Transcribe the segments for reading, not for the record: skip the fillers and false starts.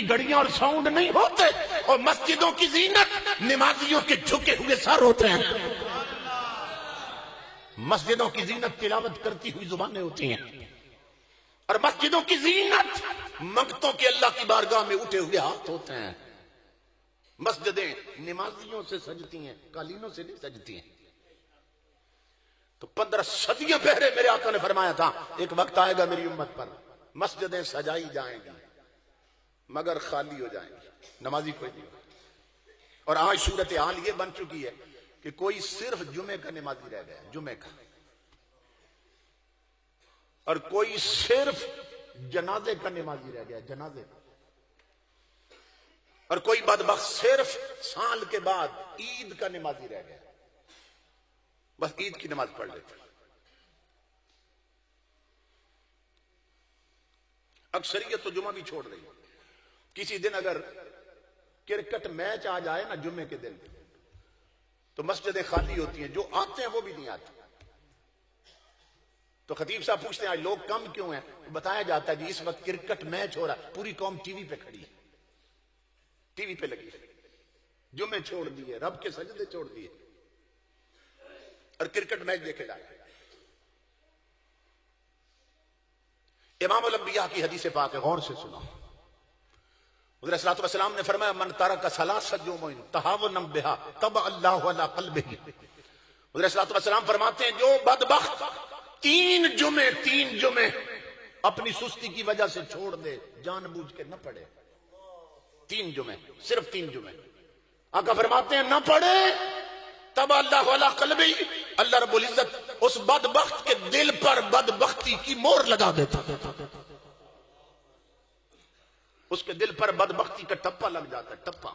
کی گھڑیاں اور ساؤنڈ نہیں ہوتے، اور مسجدوں کی زینت نمازیوں کے جھکے ہوئے سر ہوتے ہیں۔ مسجدوں کی زینت تلاوت کرتی ہوئی زبانیں ہوتی ہیں، اور مسجدوں کی زینت منگتوں کے اللہ کی بارگاہ میں اٹھے ہوئے ہاتھ ہوتے ہیں۔ مسجدیں نمازیوں سے سجتی ہیں، قالینوں سے نہیں سجتی ہیں۔ تو 15 صدیاں پہلے میرے آقا نے فرمایا تھا ایک وقت آئے گا میری امت پر مسجدیں سجائی جائیں گی مگر خالی ہو جائیں گی، نمازی کوئی نہیں ہوگا۔ اور آج صورتحال یہ بن چکی ہے کہ کوئی صرف جمعے کا نمازی رہ گیا، جمعے کا، اور کوئی صرف جنازے کا نمازی رہ گیا، جنازے کا، اور کوئی بدبخت صرف سال کے بعد عید کا نمازی رہ گیا، بس عید کی نماز پڑھ لیتے۔ اکثریت تو جمعہ بھی چھوڑ رہی ہے۔ کسی دن اگر کرکٹ میچ آ جائے نا جمعے کے دن تو مسجدیں خالی ہوتی ہیں، جو آتے ہیں وہ بھی نہیں آتے۔ تو خطیب صاحب پوچھتے ہیں آج لوگ کم کیوں ہیں؟ بتایا جاتا ہے جی اس وقت کرکٹ میچ ہو رہا ہے، پوری قوم ٹی وی پہ کھڑی ہے، ٹی وی پہ لگی ہے، جمعے چھوڑ دیے، رب کے سجدے چھوڑ دیے، اور کرکٹ میچ دیکھے جائے۔ امام الانبیاء کی حدیث پاک ہے، غور سے سنو۔ حضرت صلی اللہ علیہ وسلم نے فرمایا من ترک ثلاث جمع تہاونا بها طبع اللہ علی قلبہ۔ حضرت صلی اللہ علیہ وسلم فرماتے ہیں جو بدبخت تین جمعے اپنی سستی کی وجہ سے چھوڑ دے، جان بوجھ کے نہ پڑھے، 3 جمعے، صرف 3 جمعے، آقا فرماتے ہیں نہ پڑھے، تب اللہ علی قلبہ، اللہ رب العزت اس بدبخت کے دل پر بدبختی کی مہر لگا دیتا، اس کے دل پر بدبختی کا ٹپا لگ جاتا ہے، ٹپا۔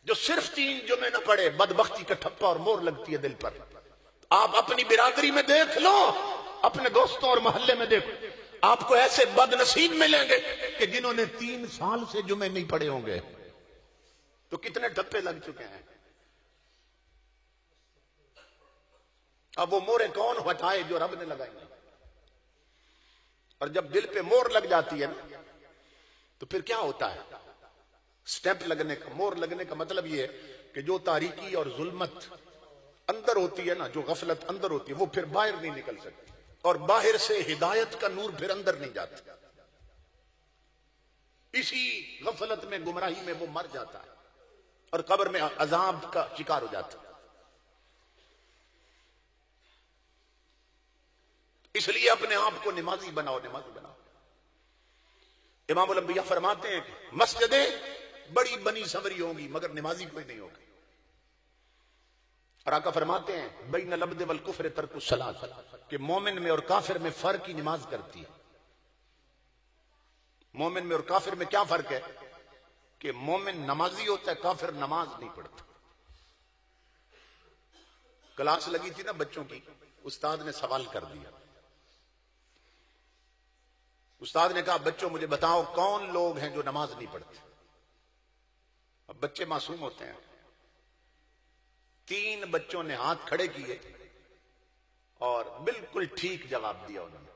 جو صرف 3 جمعے نہ پڑھے بدبختی کا ٹھپا اور مہر لگتی ہے دل پر۔ آپ اپنی برادری میں دیکھ لو، اپنے دوستوں اور محلے میں دیکھو، آپ کو ایسے بد نصیب ملیں گے کہ جنہوں نے 3 سال سے جمعے نہیں پڑھے ہوں گے، تو کتنے ٹھپے لگ چکے ہیں۔ اب وہ مورے کون ہٹائے جو رب نے لگائی ہیں؟ اور جب دل پہ مور لگ جاتی ہے نا تو پھر کیا ہوتا ہے؟ سٹیمپ لگنے کا، مور لگنے کا مطلب یہ ہے کہ جو تاریکی اور ظلمت اندر ہوتی ہے نا، جو غفلت اندر ہوتی ہے وہ پھر باہر نہیں نکل سکتی، اور باہر سے ہدایت کا نور پھر اندر نہیں جاتا، اسی غفلت میں گمراہی میں وہ مر جاتا ہے اور قبر میں عذاب کا شکار ہو جاتا ہے۔ اس لیے اپنے آپ کو نمازی بناؤ، نمازی بناؤ۔ امام الانبیاء فرماتے ہیں کہ مسجدیں بڑی بنی سنوری ہوں گی مگر نمازی کوئی نہیں ہوگا، اور آقا فرماتے ہیں بین العبد والکفر ترک الصلاۃ، کہ مومن میں اور کافر میں فرق کی نماز کرتی ہے۔ مومن میں اور کافر میں کیا فرق ہے؟ کہ مومن نمازی ہوتا ہے، کافر نماز نہیں پڑھتا۔ کلاس لگی تھی نا بچوں کی، استاد نے سوال کر دیا، استاد نے کہا بچوں مجھے بتاؤ کون لوگ ہیں جو نماز نہیں پڑھتے؟ اب بچے معصوم ہوتے ہیں، 3 بچوں نے ہاتھ کھڑے کیے اور بالکل ٹھیک جواب دیا انہوں نے،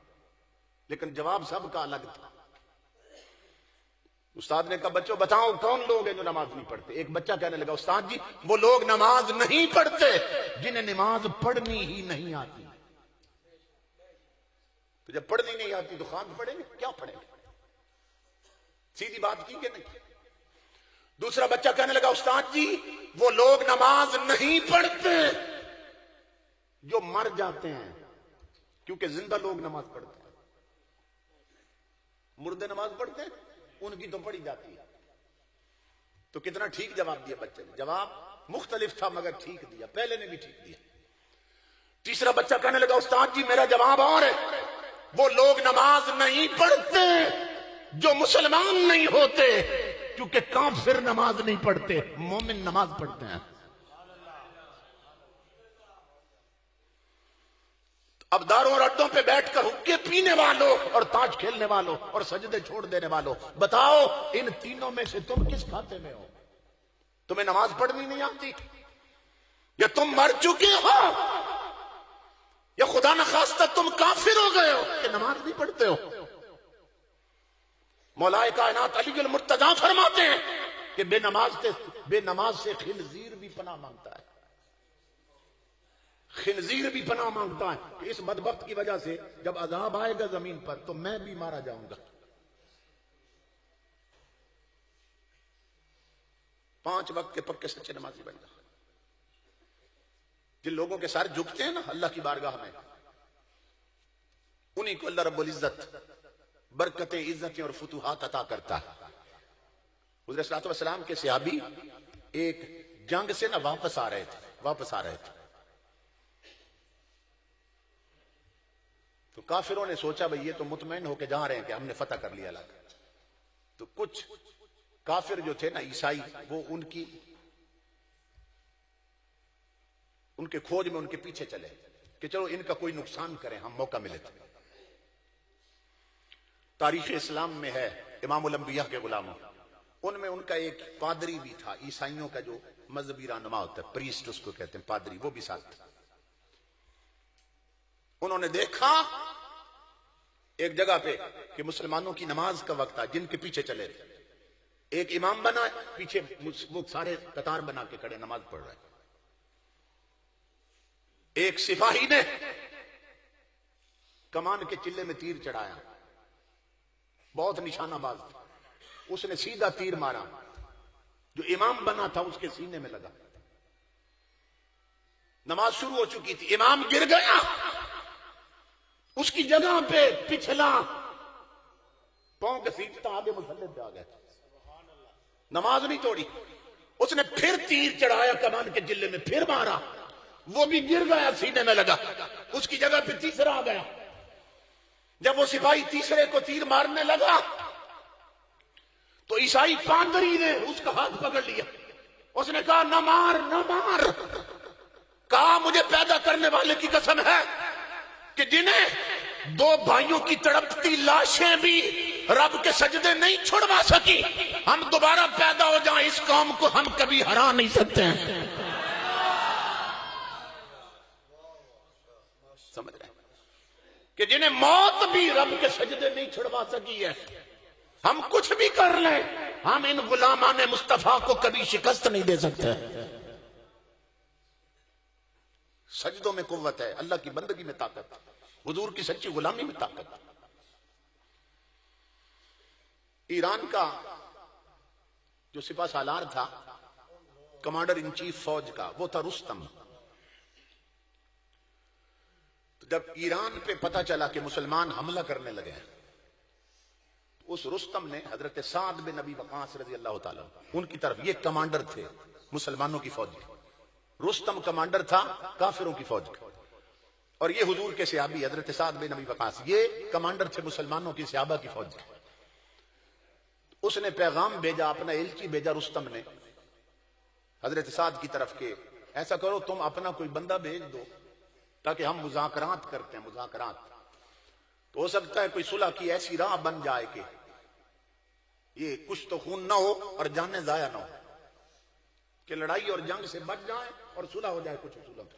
لیکن جواب سب کا الگ تھا۔ استاد نے کہا بچوں بتاؤ کون لوگ ہیں جو نماز نہیں پڑھتے؟ ایک بچہ کہنے لگا استاد جی وہ لوگ نماز نہیں پڑھتے جنہیں نماز پڑھنی ہی نہیں آتی۔ تو جب پڑھنی نہیں آتی تو خان پڑھیں گے؟ کیا پڑھیں گے؟ سیدھی بات کی کہ نہیں؟ دوسرا بچہ کہنے لگا استاد جی وہ لوگ نماز نہیں پڑھتے جو مر جاتے ہیں، کیونکہ زندہ لوگ نماز پڑھتے ہیں، مردے نماز پڑھتے ہیں ان کی تو پڑھی جاتی ہے۔ تو کتنا ٹھیک جواب دیا بچے نے، جواب مختلف تھا مگر ٹھیک دیا، پہلے نے بھی ٹھیک دیا۔ تیسرا بچہ کہنے لگا استاد جی میرا جواب اور ہے، وہ لوگ نماز نہیں پڑھتے جو مسلمان نہیں ہوتے، کیونکہ کافر نماز نہیں پڑھتے، مومن نماز پڑھتے ہیں۔ اب داروں اور اڈوں پہ بیٹھ کر حقے پینے والوں اور تاش کھیلنے والوں اور سجدے چھوڑ دینے والوں، بتاؤ ان تینوں میں سے تم کس کھاتے میں ہو؟ تمہیں نماز پڑھنی نہیں آتی، یا تم مر چکے ہو، یا خدا نخواستہ تم کافر ہو گئے ہو کہ نماز نہیں پڑھتے ہو؟ مولا کائنات علی المرتضیٰ فرماتے ہیں کہ بے نماز سے خنزیر بھی پناہ مانگتا ہے، خنزیر بھی پناہ مانگتا ہے کہ اس بدبخت کی وجہ سے جب عذاب آئے گا زمین پر تو میں بھی مارا جاؤں گا۔ 5 وقت کے پکے سچے نمازی بن جا۔ جن لوگوں کے سر جھکتے ہیں نا اللہ کی بارگاہ میں، انہی کو اللہ رب العزت برکتیں، عزتیں اور فتوحات عطا کرتا ہے۔ حضرت صلی اللہ علیہ وسلم کے صحابی ایک جنگ سے نا واپس آ رہے تھے تو کافروں نے سوچا بھئی یہ تو مطمئن ہو کے جا رہے ہیں کہ ہم نے فتح کر لیا علاقہ، تو کچھ کافر جو تھے نا عیسائی، وہ ان کے کھوج میں ان کے پیچھے چلے کہ چلو ان کا کوئی نقصان کریں، ہم موقع ملے تھے۔ تاریخ اسلام میں ہے امام الانبیاء کے غلاموں، ان میں ان کا ایک پادری بھی تھا، عیسائیوں کا جو مذہبی رہنما ہوتا ہے، پریسٹ اس کو کہتے ہیں، پادری، وہ بھی ساتھ تھا۔ انہوں نے دیکھا ایک جگہ پہ کہ مسلمانوں کی نماز کا وقت ہے، جن کے پیچھے چلے تھے، ایک امام بنا، پیچھے وہ سارے قطار بنا کے کھڑے نماز پڑھ رہے ہیں۔ ایک سپاہی نے کمان کے چلے میں تیر چڑھایا، بہت نشانہ باز تھا، اس نے سیدھا تیر مارا، جو امام بنا تھا اس کے سینے میں لگا۔ نماز شروع ہو چکی تھی، امام گر گیا، اس کی جگہ پہ پچھلا پاؤں گھسیٹتا آگے مصلی پہ آ گیا، نماز نہیں توڑی۔ اس نے پھر تیر چڑھایا کمان کے جلے میں، پھر مارا، وہ بھی گر گیا، سینے میں لگا، اس کی جگہ پہ تیسرا آ گیا۔ جب وہ سپاہی تیسرے کو تیر مارنے لگا تو عیسائی پادری نے اس کا ہاتھ پکڑ لیا، اس نے کہا نہ مار نہ مار، کہا مجھے پیدا کرنے والے کی قسم ہے کہ جنہیں 2 بھائیوں کی تڑپتی لاشیں بھی رب کے سجدے نہیں چھڑوا سکی، ہم دوبارہ پیدا ہو جائیں اس قوم کو ہم کبھی ہرا نہیں سکتے ہیں۔ سمجھ رہے ہیں کہ جنہیں موت بھی رب کے سجدے نہیں چھڑوا سکی ہے، ہم کچھ بھی کر لیں ہم ان غلامان مصطفیٰ کو کبھی شکست نہیں دے سکتے۔ سجدوں میں قوت ہے، اللہ کی بندگی میں طاقت، حضور کی سچی غلامی میں طاقت۔ ایران کا جو سپہ سالار تھا، کمانڈر ان چیف فوج کا، وہ تھا رستم۔ تو جب ایران پہ پتہ چلا کہ مسلمان حملہ کرنے لگے ہیں، اس رستم نے حضرت سعد بن ابی وقاص رضی اللہ تعالیٰ ان کی طرف، یہ کمانڈر تھے مسلمانوں کی فوج کے، رستم کمانڈر تھا کافروں کی فوج کا، اور یہ حضور کے صحابی حضرت سعد بن ابی وقاص یہ کمانڈر تھے مسلمانوں کی صحابہ کی فوج کے۔ اس نے پیغام بھیجا، اپنا ایلچی بھیجا رستم نے حضرت سعد کی طرف کہ ایسا کرو تم اپنا کوئی بندہ بھیج دو تاکہ ہم مذاکرات کرتے ہیں، مذاکرات، تو ہو سکتا ہے کوئی صلح کی ایسی راہ بن جائے کہ یہ کچھ تو خون نہ ہو اور جانیں ضائع نہ ہو، کہ لڑائی اور جنگ سے بچ جائیں اور صلح ہو جائے کچھ اصولوں پہ۔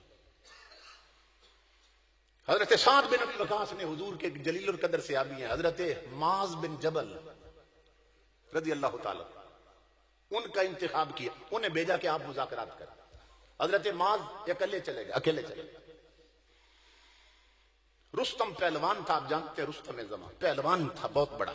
حضرت سعد بن ابی وقاص نے حضور کے جلیل القدر صحابی ہیں حضرت معاذ بن جبل رضی اللہ تعالی، ان کا انتخاب کیا، انہیں بھیجا کہ آپ مذاکرات کریں۔ حضرت معاذ اکیلے چلے گئے۔ رستم پہلوان تھا، آپ جانتے ہیں رستم زمان پہلوان تھا بہت بڑا۔